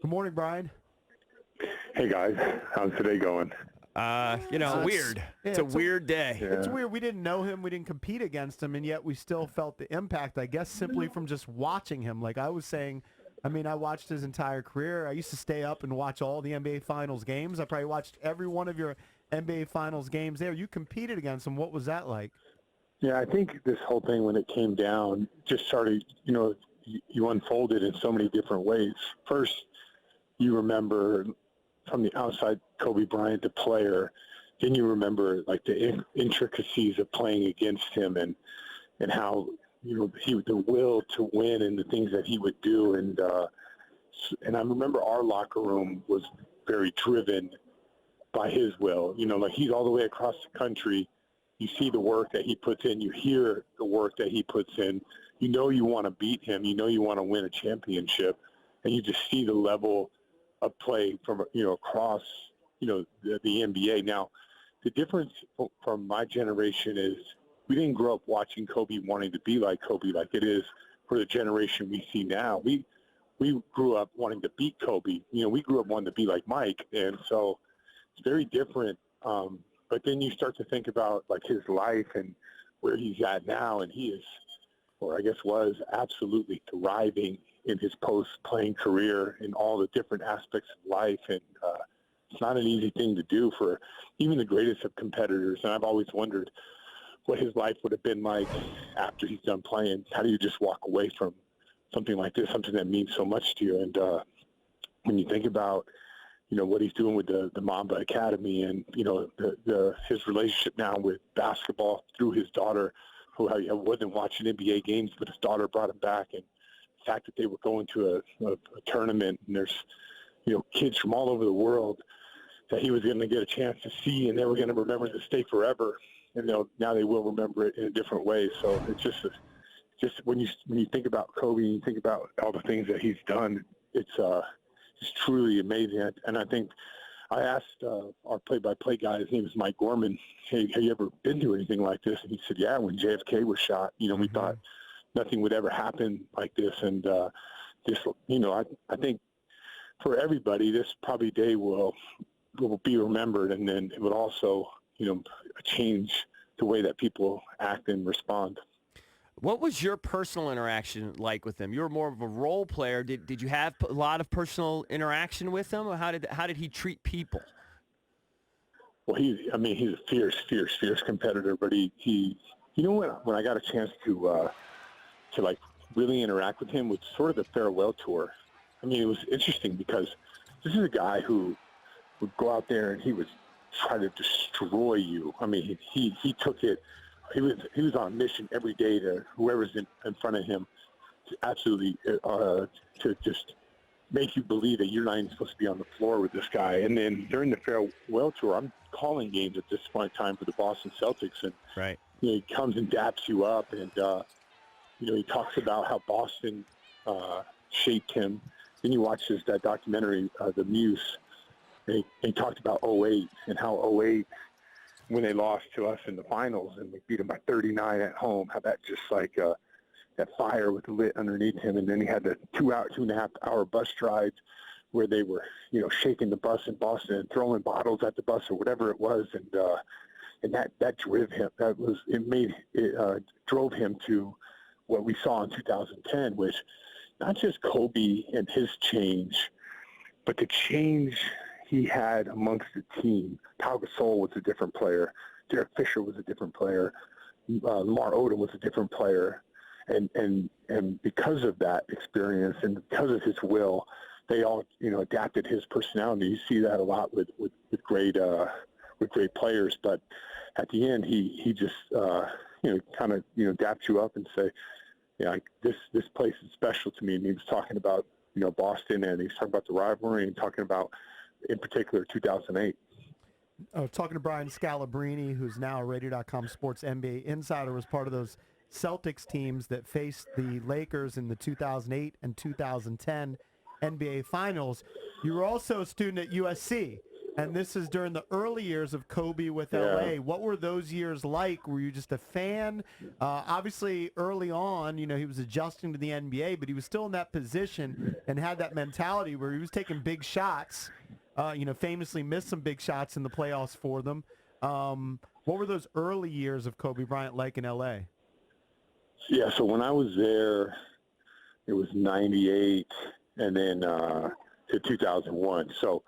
Good morning, Brian. Hey guys, how's today going? Weird. It's a weird day. It's weird. We didn't know him. We didn't compete against him, and yet we still felt the impact, I guess, simply from just watching him. Like I was saying, I watched his entire career. I used to stay up and watch all the NBA Finals games. I probably watched every one of your NBA Finals games there. You competed against him. What was that like? Yeah, I think this whole thing, when it came down, just started, you unfolded in so many different ways. First, you remember from the outside Kobe Bryant, the player. Then you remember like the intricacies of playing against him and how, the will to win and the things that he would do. And I remember our locker room was very driven by his will. Like he's all the way across the country. You see the work that he puts in. You hear the work that he puts in. You want to beat him. You want to win a championship. And you just see the level of play from, across, the NBA. Now, the difference from my generation is we didn't grow up watching Kobe wanting to be like Kobe like it is for the generation we see now. We grew up wanting to beat Kobe. We grew up wanting to be like Mike. And so it's very different. But then you start to think about like his life and where he's at now, and he is, or I guess was, absolutely thriving in his post-playing career in all the different aspects of life. And it's not an easy thing to do for even the greatest of competitors. And I've always wondered what his life would have been like after he's done playing. How do you just walk away from something like this, something that means so much to you? And when you think about what he's doing with the Mamba Academy and, his relationship now with basketball through his daughter, who I wasn't watching NBA games, but his daughter brought him back. And the fact that they were going to a tournament and there's, kids from all over the world that he was going to get a chance to see, and they were going to remember this day forever. And now they will remember it in a different way. So it's just when you think about Kobe and you think about all the things that he's done, it's truly amazing. And I think I asked our play-by-play guy, his name is Mike Gorman, hey, have you ever been to anything like this? And he said, yeah, when JFK was shot, we thought nothing would ever happen like this. And I think for everybody, this probably day will be remembered, and then it would also, change the way that people act and respond. What was your personal interaction like with him? You were more of a role player. Did you have a lot of personal interaction with him? Or how did he treat people? Well, he's a fierce competitor. But he when I got a chance to like really interact with him was sort of the farewell tour. It was interesting because this is a guy who would go out there and he would try to destroy you. He took it. He was on a mission every day to whoever's in front of him to absolutely to just make you believe that you're not even supposed to be on the floor with this guy. And then during the farewell tour, I'm calling games at this point in time for the Boston Celtics, and right. He comes and daps you up, and he talks about how Boston shaped him. Then you watch that documentary, The Muse, and he talked about '08 and how '08, when they lost to us in the finals and we beat them by 39 at home, how that just like that fire was lit underneath him. And then he had the 2.5 hour bus rides where they were, shaking the bus in Boston and throwing bottles at the bus or whatever it was. And that drove him. Drove him to what we saw in 2010, which not just Kobe and his change, but the change he had amongst the team. Pau Gasol was a different player. Derek Fisher was a different player. Lamar Odom was a different player. And because of that experience and because of his will, they all, adapted his personality. You see that a lot with great players. But at the end, he just, kind of, dapped you up and say, this place is special to me. And he was talking about, Boston, and he was talking about the rivalry and talking about, in particular, 2008. Talking to Brian Scalabrine, who's now a Radio.com Sports NBA insider, was part of those Celtics teams that faced the Lakers in the 2008 and 2010 NBA Finals. You were also a student at USC. And this is during the early years of Kobe with Yeah. LA. What were those years like? Were you just a fan? Obviously, early on, he was adjusting to the NBA, but he was still in that position and had that mentality where he was taking big shots. Famously missed some big shots in the playoffs for them. What were those early years of Kobe Bryant like in LA? Yeah, so when I was there, it was 98 and then to 2001. So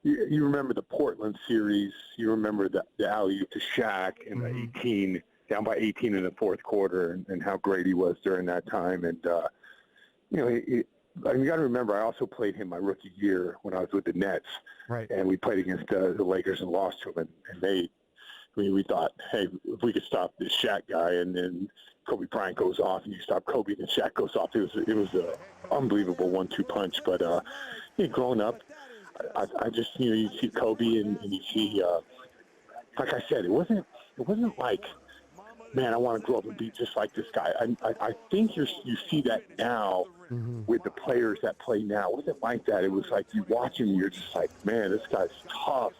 you remember the Portland series. You remember the alley-oop to Shaq and the 18, down by 18 in the fourth quarter, and how great he was during that time. And, you got to remember, I also played him my rookie year when I was with the Nets. Right. And we played against the Lakers and lost to them. And we thought, hey, if we could stop this Shaq guy, and then Kobe Bryant goes off, and you stop Kobe, and Shaq goes off. It was an unbelievable 1-2 punch. But growing up, I just you see Kobe and you see like I said, it wasn't like, man, I want to grow up and be just like this guy. I think you see that now with the players that play now. It wasn't like that. It was like you watch him, you're just like, man, this guy's tough.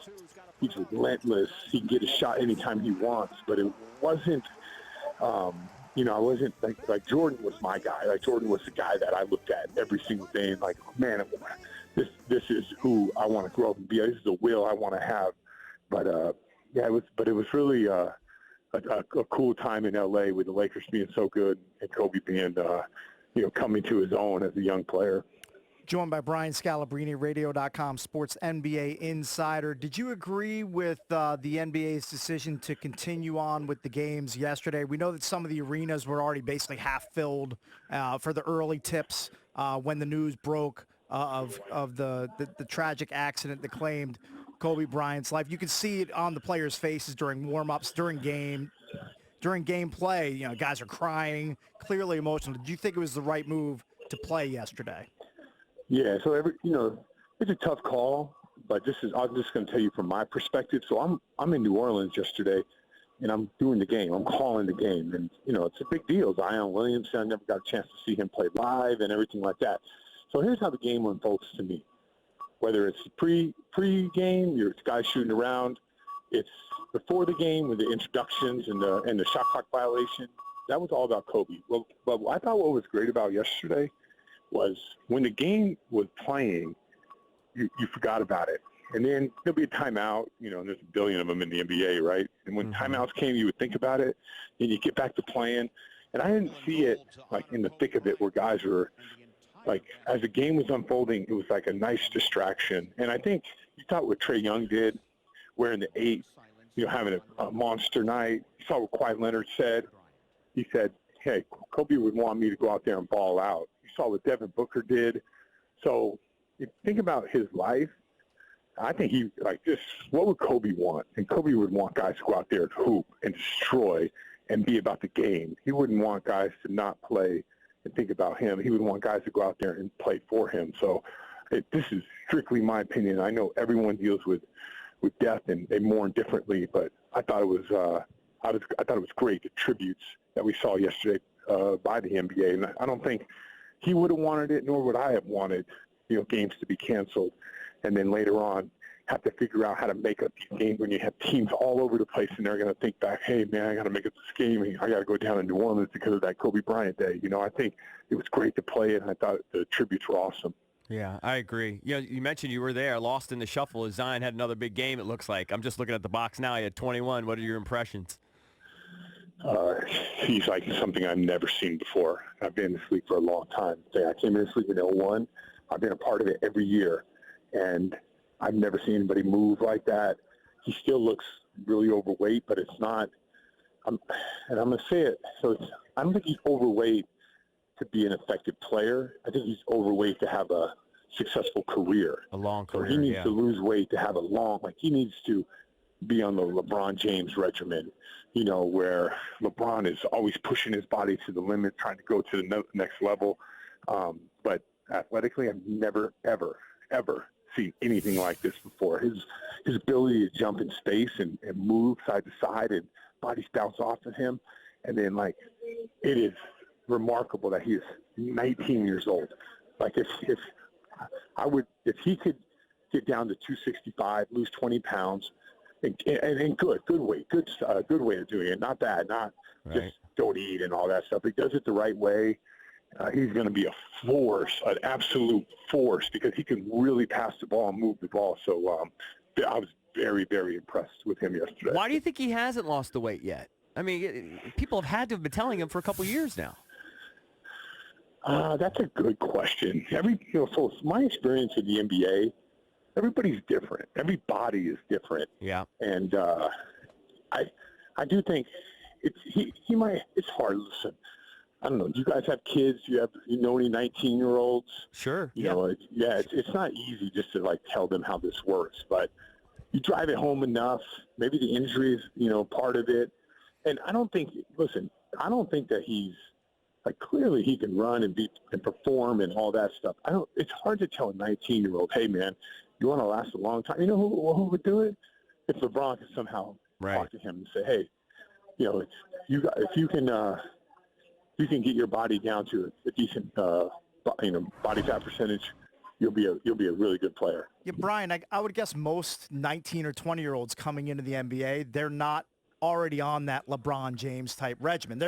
He's relentless. He can get a shot anytime he wants. But it wasn't, I wasn't like Jordan was my guy. Like Jordan was the guy that I looked at every single day and like, man, this is who I want to grow up and be. This is the will I want to have. But it was really a cool time in LA with the Lakers being so good and Kobe being coming to his own as a young player. Joined by Brian Scalabrine, Radio.com Sports NBA Insider. Did you agree with the NBA's decision to continue on with the games yesterday? We know that some of the arenas were already basically half filled for the early tips when the news broke of the tragic accident that claimed Kobe Bryant's life. You could see it on the players' faces during warm-ups, during gameplay. Guys are crying, clearly emotional. Did you think it was the right move to play yesterday? Yeah, so it's a tough call, but I'm just going to tell you from my perspective. So I'm in New Orleans yesterday, and I'm doing the game. I'm calling the game, and it's a big deal. Zion Williamson, I never got a chance to see him play live and everything like that. So here's how the game unfolds to me. Whether it's pre-game, your guys shooting around, it's before the game with the introductions and the shot clock violation. That was all about Kobe. Well, but I thought what was great about yesterday was when the game was playing, you forgot about it. And then there'll be a timeout, and there's a billion of them in the NBA, right? And when timeouts came, you would think about it, and you get back to playing. And I didn't see it, like, in the thick of it where guys were, like, as the game was unfolding, it was like a nice distraction. And I think you thought what Trae Young did, wearing the 8, having a monster night. You saw what Kawhi Leonard said. He said, hey, Kobe would want me to go out there and ball out. You saw what Devin Booker did. So if you think about his life, I think what would Kobe want? And Kobe would want guys to go out there and hoop and destroy and be about the game. He wouldn't want guys to not play and think about him. He would want guys to go out there and play for him. So this is strictly my opinion. I know everyone deals with death and they mourn differently, but I thought it was I thought it was great, the tributes that we saw yesterday by the NBA. And I don't think he would have wanted it, nor would I have wanted games to be canceled, and then later on have to figure out how to make up these games when you have teams all over the place and they're going to think back, hey, man, I got to make up this game. I got to go down to New Orleans because of that Kobe Bryant day. I think it was great to play it, and I thought the tributes were awesome. Yeah, I agree. You mentioned you were there, lost in the shuffle as Zion had another big game, it looks like. I'm just looking at the box now. He had 21. What are your impressions? He's like something I've never seen before. I've been in this league for a long time. I came in this league in 2001. I've been a part of it every year, and I've never seen anybody move like that. He still looks really overweight, but it's not. And I'm going to say it. So I don't think he's overweight to be an effective player. I think he's overweight to have a successful career. A long career, so he needs to lose weight to have he needs to be on the LeBron James regimen, where LeBron is always pushing his body to the limit, trying to go to the next level. But athletically, I've never, ever, ever seen anything like this before. His ability to jump in space and move side to side and bodies bounce off of him. And then, it is remarkable that he is 19 years old. If he could get down to 265, lose 20 pounds, and good way, good way of doing it. Not bad, not just don't eat and all that stuff. He does it the right way. He's going to be a force, an absolute force, because he can really pass the ball and move the ball. So I was very, very impressed with him yesterday. Why do you think he hasn't lost the weight yet? I mean, people have had to have been telling him for a couple years now. That's a good question. So my experience in the NBA, everybody's different. Every body is different. Yeah. And I do think he might. It's hard. Listen, I don't know. Do you guys have kids? You know any 19-year-olds? Sure. You know, it's not easy just to like tell them how this works, but you drive it home enough. Maybe the injury is, part of it. And I don't think that he's like, clearly he can run and perform and all that stuff. It's hard to tell a 19-year-old, hey man, you want to last a long time. You know who would do it? If LeBron could somehow talk to him and say, hey, if you can get your body down to a decent, body fat percentage, you'll be a really good player. Yeah, Brian, I would guess most 19 or 20-year-olds coming into the NBA, they're not already on that LeBron James type regimen.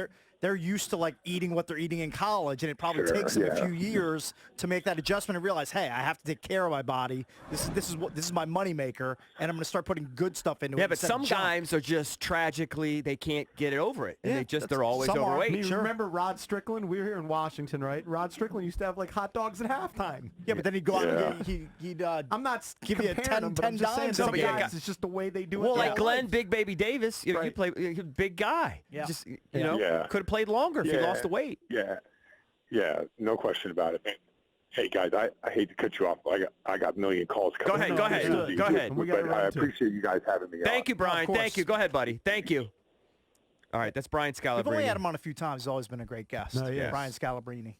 They're used to like eating what they're eating in college, and it probably takes them a few years to make that adjustment and realize, hey, I have to take care of my body. This is my moneymaker, and I'm going to start putting good stuff into it. Yeah, but some guys are just tragically, they can't get it over it, and they're always overweight. Remember Rod Strickland? We were here in Washington, right? Rod Strickland used to have like hot dogs at halftime. Yeah, but then he'd go out and he'd I'm not give you 10 dimes. some Guys, it's just the way they do it. Well, like Glenn Big Baby Davis, he played big guy. Yeah. Just could have played longer if he lost the weight. Yeah, no question about it. Hey guys, I hate to cut you off. I got a million calls coming. Go ahead. But I appreciate you guys having me on. Thank you, Brian. Thank you. Go ahead, buddy. Thank you. All right, that's Brian Scalabrine. We've only had him on a few times. He's always been a great guest. Yes. Brian Scalabrine.